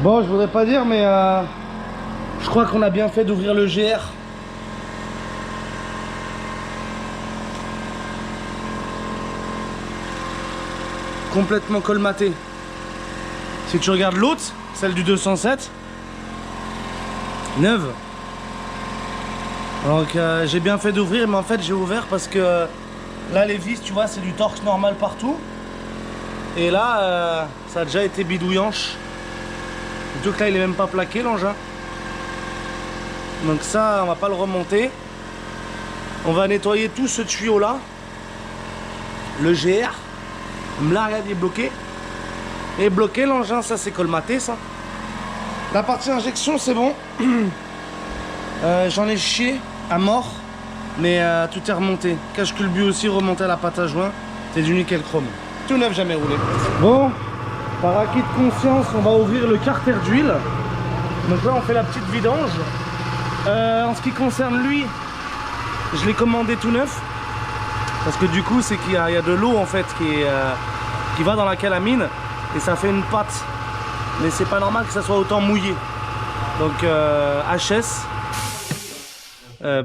Bon, je voudrais pas dire, mais je crois qu'on a bien fait d'ouvrir le GR. Complètement colmaté. Si tu regardes l'autre, celle du 207, neuve. Donc j'ai bien fait d'ouvrir, mais en fait j'ai ouvert parce que là les vis, tu vois, c'est du torque normal partout. Et là, ça a déjà été bidouillanche. Surtout que là il est même pas plaqué l'engin. Donc ça, on va pas le remonter. On va nettoyer tout ce tuyau là. Le GR. Là, regarde, il est bloqué. Et bloqué, l'engin, ça c'est colmaté ça. La partie injection, c'est bon. J'en ai chié à mort. Mais tout est remonté. Cache-culbu aussi remonté à la pâte à joint. C'est du nickel chrome. Tout neuf, jamais roulé. Bon, par acquis de conscience, on va ouvrir le carter d'huile. Donc là, on fait la petite vidange. En ce qui concerne lui, je l'ai commandé tout neuf. Parce que du coup, c'est qu'il y a de l'eau en fait qui va dans la calamine. Et ça fait une pâte. Mais c'est pas normal que ça soit autant mouillé. Donc HS.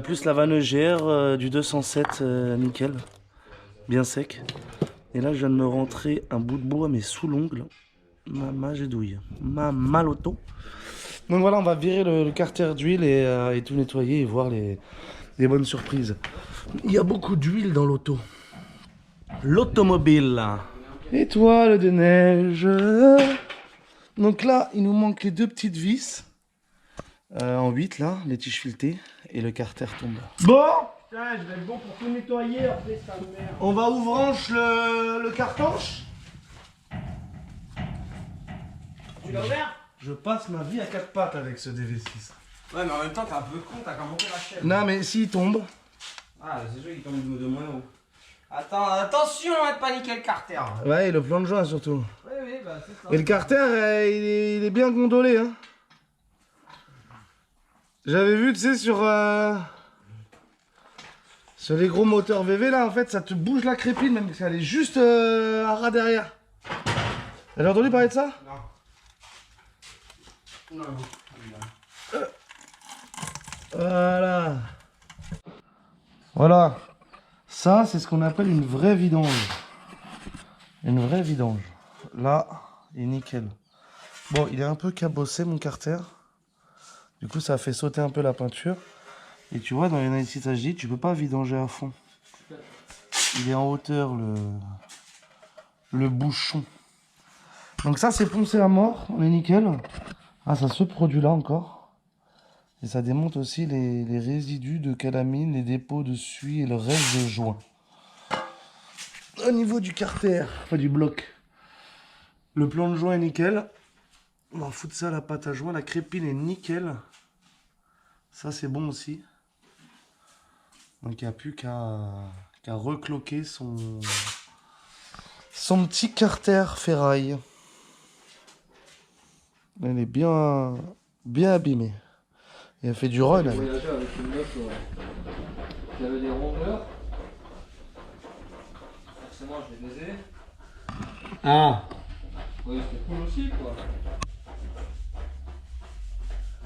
Plus la vanne GR du 207 nickel. Bien sec. Et là, je viens de me rentrer un bout de bois, mais sous l'ongle. Ma gédouille. Ma maloto. Donc voilà, on va virer le carter d'huile et tout nettoyer et voir les bonnes surprises. Il y a beaucoup d'huile dans l'auto. L'automobile. Étoile de neige. Donc là, il nous manque les deux petites vis. En 8 là, les tiges filetées. Et le carter tombe. Bon! Putain, je vais être bon pour tout nettoyer après ça merde. On va ouvranche le cartanche. Tu l'as ouvert? Je passe ma vie à 4 pattes avec ce DV6. Ouais, mais en même temps, t'es un peu con, t'as qu'à monter la chaîne. Non, mais s'il tombe. Ah, c'est sûr qu'il tombe de moins haut. Attends, attention à ne pas niquer le carter. Ouais, et le plan de joint surtout. Oui, bah c'est ça. Et le carter, il est bien gondolé, hein. J'avais vu, tu sais, sur les gros moteurs VV, là, en fait, ça te bouge la crépine, même si elle est juste à ras derrière. T'as entendu parler de ça? Non. Voilà. Voilà. Ça, c'est ce qu'on appelle une vraie vidange. Une vraie vidange. Là, il est nickel. Bon, il est un peu cabossé, mon carter. Du coup, ça a fait sauter un peu la peinture. Et tu vois, dans les 96 HD, tu peux pas vidanger à fond. Il est en hauteur, le bouchon. Donc ça, c'est poncé à mort. On est nickel. Ah, ça se produit là encore. Et ça démonte aussi les résidus de calamine, les dépôts de suie et le reste de joint. Au niveau du carter, enfin du bloc, le plan de joint est nickel. On va foutre ça à la pâte à joint. La crépine est nickel. Ça, c'est bon aussi. Donc, il n'y a plus qu'à recloquer son petit carter ferraille. Elle est bien abîmée. Et elle fait du run. Avec une meuf qui avait des rondeurs. Forcément, je l'ai baisé. Ah. Oui, c'était cool aussi, quoi.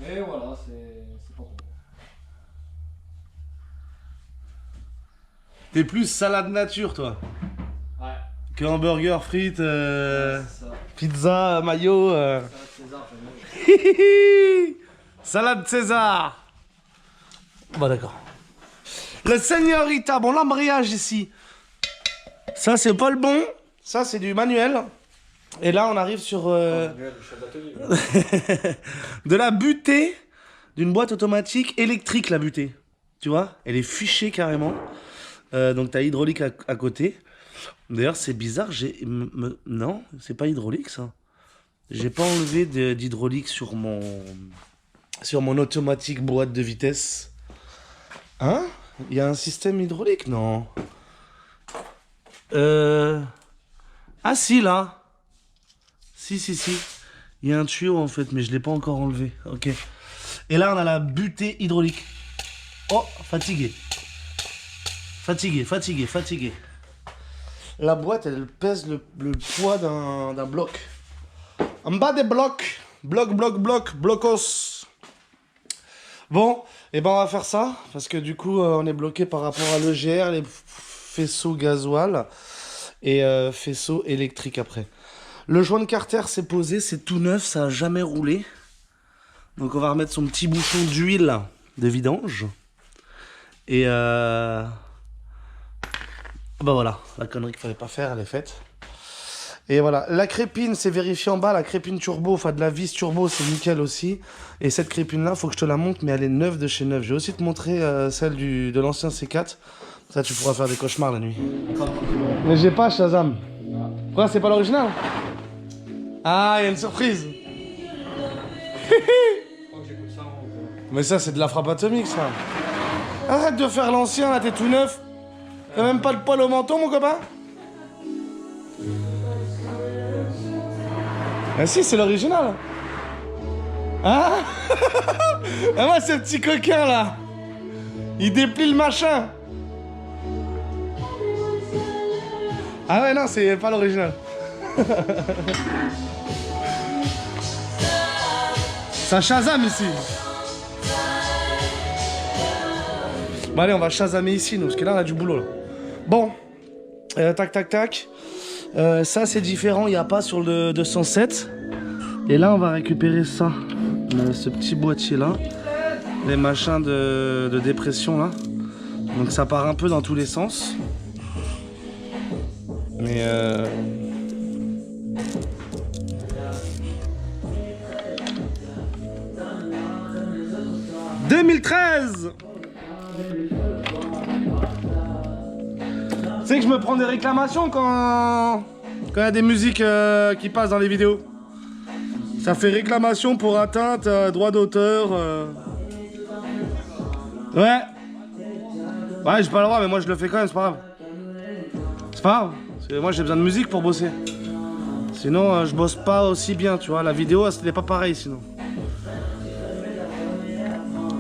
Mais voilà, c'est pas bon. T'es plus salade nature, toi. Ouais. Que hamburger, frites, Ouais, c'est ça. pizza, mayo. Salade César, j'aime bien. Salade César. Bon, d'accord. Le Señorita, bon, l'embrayage ici. Ça, c'est pas le bon. Ça, c'est du manuel. Et là, on arrive sur de la butée d'une boîte automatique électrique, la butée. Tu vois, elle est fichée carrément. Donc, tu as hydraulique à côté. D'ailleurs, c'est bizarre. Non, c'est pas hydraulique, ça. J'ai pas enlevé d'hydraulique sur mon automatique boîte de vitesse. Hein? Il y a un système hydraulique? Non. Ah si, là. Si. Il y a un tuyau en fait, mais je l'ai pas encore enlevé. Ok. Et là, on a la butée hydraulique. Oh, fatigué. Fatigué. La boîte, elle pèse le poids d'un bloc. En bas des blocs, blocos. Bon, et ben on va faire ça, parce que du coup, on est bloqué par rapport à l'EGR, les faisceaux gasoil et faisceaux électriques après. Le joint de carter s'est posé, c'est tout neuf, ça a jamais roulé. Donc on va remettre son petit bouchon d'huile de vidange. Et bah voilà, la connerie qu'il fallait pas faire, elle est faite. Et voilà, la crépine, c'est vérifié en bas, la crépine turbo, enfin de la vis turbo, c'est nickel aussi. Et cette crépine là, faut que je te la montre, mais elle est neuve de chez neuve. Je vais aussi te montrer celle de l'ancien C4. Ça, tu pourras faire des cauchemars la nuit. Mais j'ai pas Shazam. Quoi, c'est pas l'original? Ah, il y a une surprise. Mais ça, c'est de la frappe atomique, ça. Arrête de faire l'ancien, là, t'es tout neuf. T'as même pas de poil au menton, mon copain? Ah si, c'est l'original. Ah. Ah moi, ce petit coquin, là. Il déplie le machin. Ah ouais, non, c'est pas l'original. Ça Shazam ici. Bon allez, on va Shazamer ici, nous, parce que là, on a du boulot, là. Bon. Tac, tac, tac. Ça, c'est différent, il n'y a pas sur le 207. Et là, on va récupérer ça. Ce petit boîtier-là. Les machins de dépression, là. Donc, ça part un peu dans tous les sens. Mais 2013. Tu sais que je me prends des réclamations quand il y a des musiques qui passent dans les vidéos. Ça fait réclamation pour atteinte droit d'auteur. Ouais. Ouais, j'ai pas le droit, mais moi je le fais quand même, c'est pas grave. C'est pas grave. Moi j'ai besoin de musique pour bosser. Sinon je bosse pas aussi bien, tu vois. La vidéo c'était pas pareil sinon.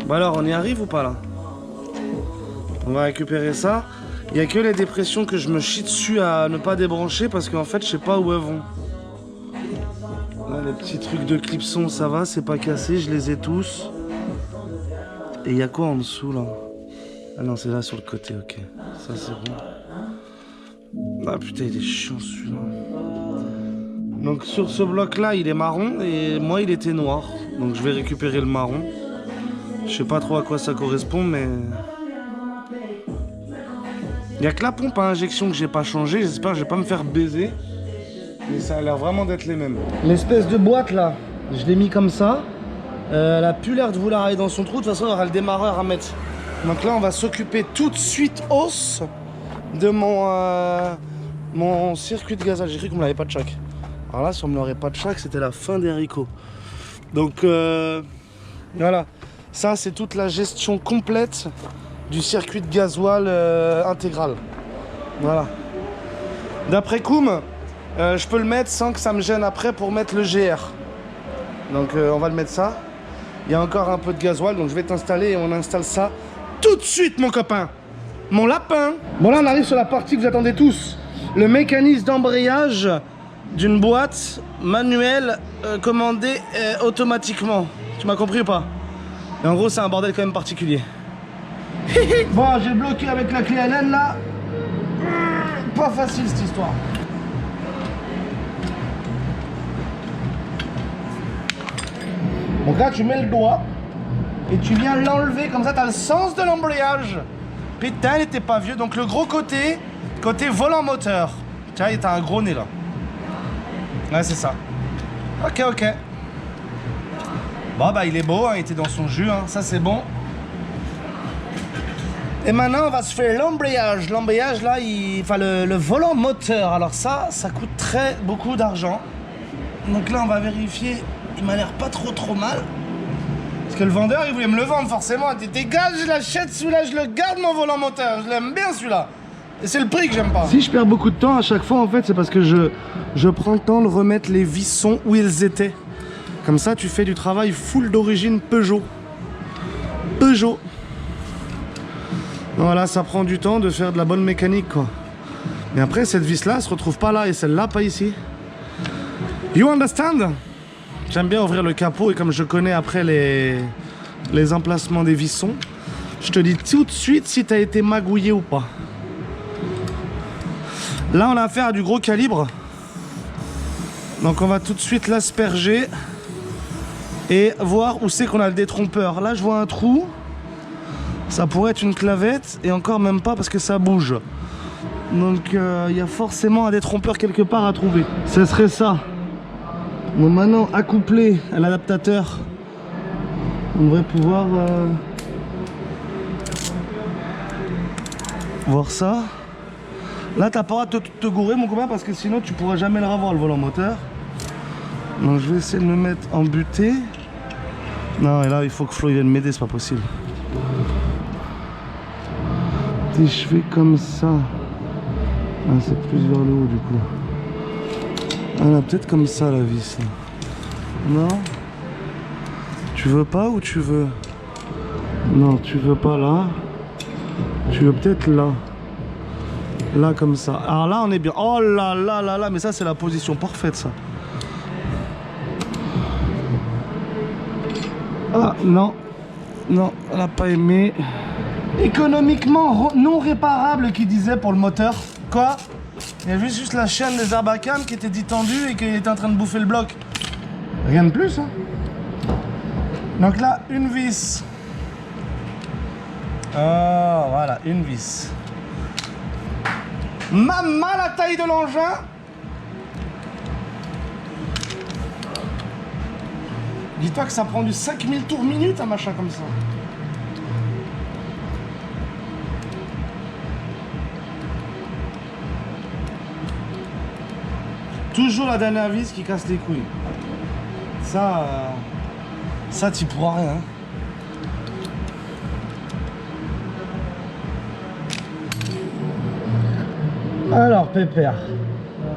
Bon alors on y arrive ou pas là? On va récupérer ça. Il n'y a que les dépressions que je me chie dessus à ne pas débrancher parce qu'en fait je sais pas où elles vont. Là les petits trucs de clipson ça va, c'est pas cassé, je les ai tous. Et il y a quoi en dessous là? Ah non c'est là sur le côté, ok. Ça c'est bon. Ah putain il est chiant celui-là. Donc sur ce bloc là il est marron et moi il était noir. Donc je vais récupérer le marron. Je sais pas trop à quoi ça correspond mais... Il n'y a que la pompe à injection que j'ai pas changé, j'espère que je vais pas me faire baiser. Mais ça a l'air vraiment d'être les mêmes. L'espèce de boîte là, je l'ai mis comme ça. Elle a plus l'air de vouloir aller dans son trou, de toute façon il y aura le démarreur à mettre. Donc là on va s'occuper tout de suite os de mon circuit de gazage. J'ai cru qu'on me l'avait pas de chaque. Alors là si on me l'aurait pas de chaque c'était la fin des haricots. Donc voilà, ça c'est toute la gestion complète du circuit de gasoil intégral. Voilà. D'après Koum, je peux le mettre sans que ça me gêne après pour mettre le GR. Donc on va le mettre ça. Il y a encore un peu de gasoil, donc je vais t'installer et on installe ça tout de suite mon copain. Mon lapin. Bon là on arrive sur la partie que vous attendez tous. Le mécanisme d'embrayage d'une boîte manuelle commandée automatiquement. Tu m'as compris ou pas? Et en gros c'est un bordel quand même particulier. Bon, j'ai bloqué avec la clé Allen là. Pas facile cette histoire. Donc là, tu mets le doigt et tu viens l'enlever comme ça. T'as le sens de l'embrayage. Putain, il était pas vieux. Donc le gros côté volant moteur. Tiens, t'as un gros nez là. Ouais, c'est ça. Ok, ok. Bon, bah, il est beau, hein, il était dans son jus. Hein. Ça, c'est bon. Et maintenant on va se faire l'embrayage. L'embrayage là, enfin le volant moteur. Alors ça coûte beaucoup d'argent. Donc là on va vérifier. Il m'a l'air pas trop mal. Parce que le vendeur il voulait me le vendre forcément. Il dit dégage, je l'achète celui-là, je le garde mon volant moteur. Je l'aime bien celui-là. Et c'est le prix que j'aime pas. Si je perds beaucoup de temps à chaque fois en fait c'est parce que je prends le temps de remettre les vissons où ils étaient. Comme ça tu fais du travail full d'origine Peugeot. Voilà, ça prend du temps de faire de la bonne mécanique quoi. Mais après cette vis là se retrouve pas là et celle-là pas ici. You understand? J'aime bien ouvrir le capot et comme je connais après les emplacements des vissons, je te dis tout de suite si tu as été magouillé ou pas. Là, on a affaire à du gros calibre. Donc on va tout de suite l'asperger et voir où c'est qu'on a le détrompeur. Là, je vois un trou. Ça pourrait être une clavette et encore même pas parce que ça bouge. Donc il y a forcément un détrompeur quelque part à trouver. Ce serait ça. Bon, maintenant, accouplé à l'adaptateur, on devrait pouvoir voir ça. Là, t'as pas le droit de te gourer, mon copain, parce que sinon tu pourras jamais le revoir, le volant moteur. Donc je vais essayer de me mettre en butée. Non, et là, il faut que Flo vienne m'aider, c'est pas possible. Si je fais comme ça, ah, c'est plus vers le haut du coup. Ah, là, peut-être comme ça la vis. Là. Non? Tu veux pas ou tu veux? Non, tu veux pas là. Tu veux peut-être là. Là comme ça. Alors là on est bien. Oh là là là là. Mais ça c'est la position parfaite ça. Ah non. Non, elle n'a pas aimé. Économiquement non réparable qui disait pour le moteur. Quoi? Il y avait juste la chaîne des Arbacam qui était détendue et qui était en train de bouffer le bloc. Rien de plus hein. Donc là une vis. Oh voilà une vis. Maman la taille de l'engin. Dis-toi que ça prend du 5000 tours minute un machin comme ça. Toujours la dernière vis qui casse les couilles. Ça t'y pourras rien. Alors Pépère,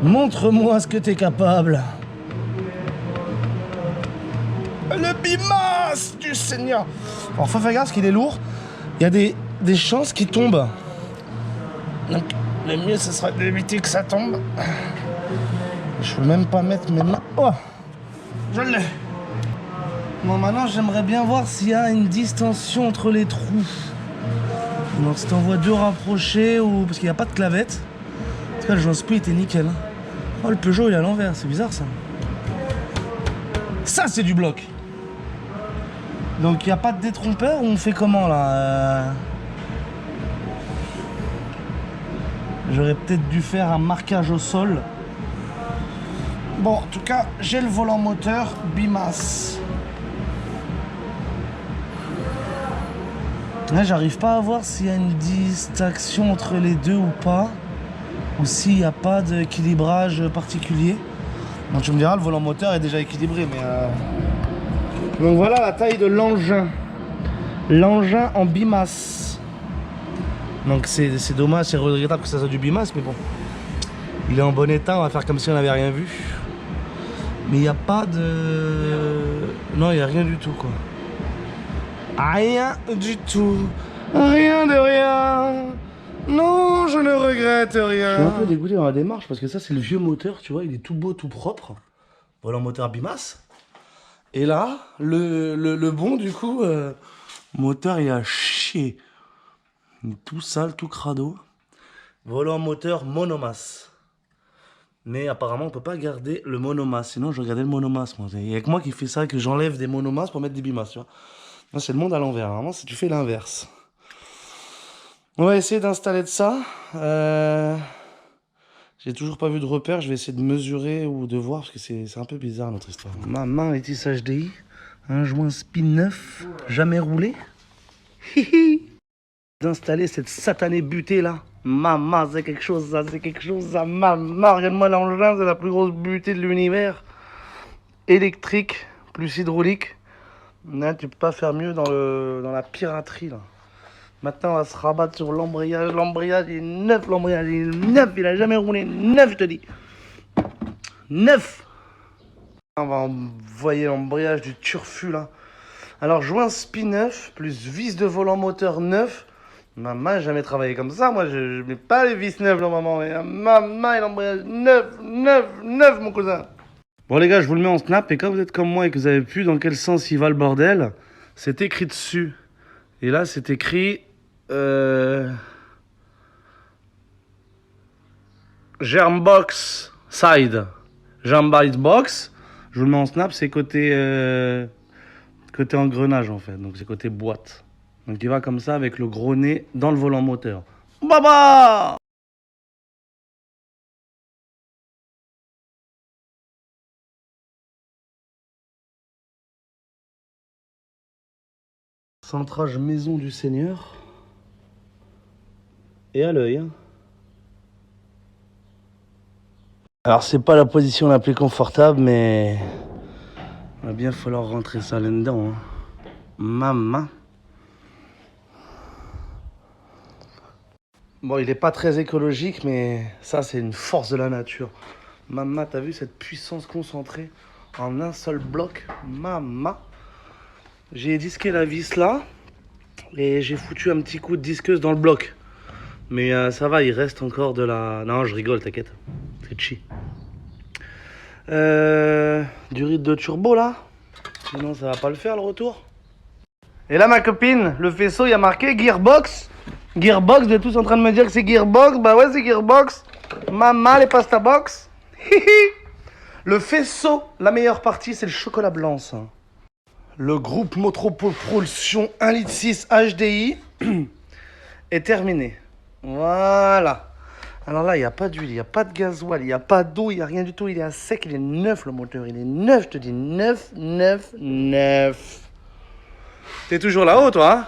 montre-moi ce que t'es capable. Le bimas du Seigneur. Alors faut faire gaffe parce qu'il est lourd. Il y a des chances qu'il tombe. Donc le mieux ce serait d'éviter que ça tombe. Je peux même pas mettre mes mains. Oh, je l'ai. Bon maintenant j'aimerais bien voir s'il y a une distension entre les trous. Donc si t'envoies deux rapprochés ou parce qu'il n'y a pas de clavette. En tout cas, le joint split était nickel. Oh, le Peugeot il est à l'envers, c'est bizarre ça. Ça, c'est du bloc. Donc, il n'y a pas de détrompeur ou on fait comment là J'aurais peut-être dû faire un marquage au sol. Bon, en tout cas, j'ai le volant moteur Bimas. Là, j'arrive pas à voir s'il y a une distinction entre les deux ou pas. Ou s'il n'y a pas d'équilibrage particulier. Donc tu me diras, le volant moteur est déjà équilibré, mais donc voilà la taille de l'engin. L'engin en bimas. Donc c'est dommage, c'est regrettable que ça soit du bimas, mais bon. Il est en bon état, on va faire comme si on n'avait rien vu. Mais il n'y a pas de... Non, il n'y a rien du tout, quoi. Rien du tout. Rien de rien. Non, je ne regrette rien. Je suis un peu dégoûté dans la démarche parce que ça, c'est le vieux moteur, tu vois, il est tout beau, tout propre. Volant moteur Bimas. Et là, le bon, du coup, moteur, il a chié. Il est tout sale, tout crado. Volant moteur monomasse. Mais apparemment, on peut pas garder le monomasse. Sinon, je regardais le monomasse, moi. Il y a que moi qui fais ça, que j'enlève des monomasses pour mettre des bimasses, tu vois. Là, c'est le monde à l'envers. Vraiment, si tu fais l'inverse. On va essayer d'installer de ça. J'ai toujours pas vu de repère. Je vais essayer de mesurer ou de voir parce que c'est un peu bizarre notre histoire. Ma main Letis HDI. Un joint spin 9. Jamais roulé. D'installer cette satanée butée là. Maman, c'est quelque chose ça. C'est quelque chose ça. Maman, regarde-moi l'engin. C'est la plus grosse butée de l'univers. Électrique plus hydraulique. Là, tu peux pas faire mieux dans la piraterie là. Maintenant, on va se rabattre sur l'embrayage. L'embrayage est neuf. L'embrayage est neuf. Il a jamais roulé. Neuf, je te dis. Neuf. On va envoyer l'embrayage du turfu, là. Alors, joint spin 9, plus vis de volant moteur 9. Maman, j'ai jamais travaillé comme ça. Moi, je mets pas les vis 9, là, maman. Mais maman, et l'embrayage 9, mon cousin. Bon les gars, je vous le mets en snap, et quand vous êtes comme moi et que vous avez vu dans quel sens il va le bordel, c'est écrit dessus. Et là, c'est écrit... Germbox side. Germbox box. Je vous le mets en snap, c'est côté engrenage en fait. Donc c'est côté boîte. Donc il va comme ça avec le gros nez dans le volant moteur. Baba! Centrage maison du Seigneur. Et à l'œil. Hein. Alors c'est pas la position la plus confortable, mais il va bien falloir rentrer ça là-dedans. Hein. Maman. Bon, il est pas très écologique, mais ça c'est une force de la nature. Maman, t'as vu cette puissance concentrée en un seul bloc? Maman. J'ai disqué la vis là et j'ai foutu un petit coup de disqueuse dans le bloc. Mais ça va, il reste encore de la... Non, je rigole, t'inquiète. C'est chi. Du rythme de turbo là. Sinon ça va pas le faire le retour. Et là ma copine, le faisceau il y a marqué Gearbox. Gearbox, vous êtes tous en train de me dire que c'est Gearbox. Bah ouais, c'est Gearbox. Maman, les pasta box. Le faisceau, la meilleure partie, c'est le chocolat blanc, ça. Le groupe Motopropulsion 1,6 litre HDI est terminé. Voilà. Alors là, il n'y a pas d'huile, il n'y a pas de gasoil, il n'y a pas d'eau, il n'y a rien du tout. Il est à sec, il est neuf le moteur. Il est neuf, je te dis. Neuf. T'es toujours là-haut, toi, hein?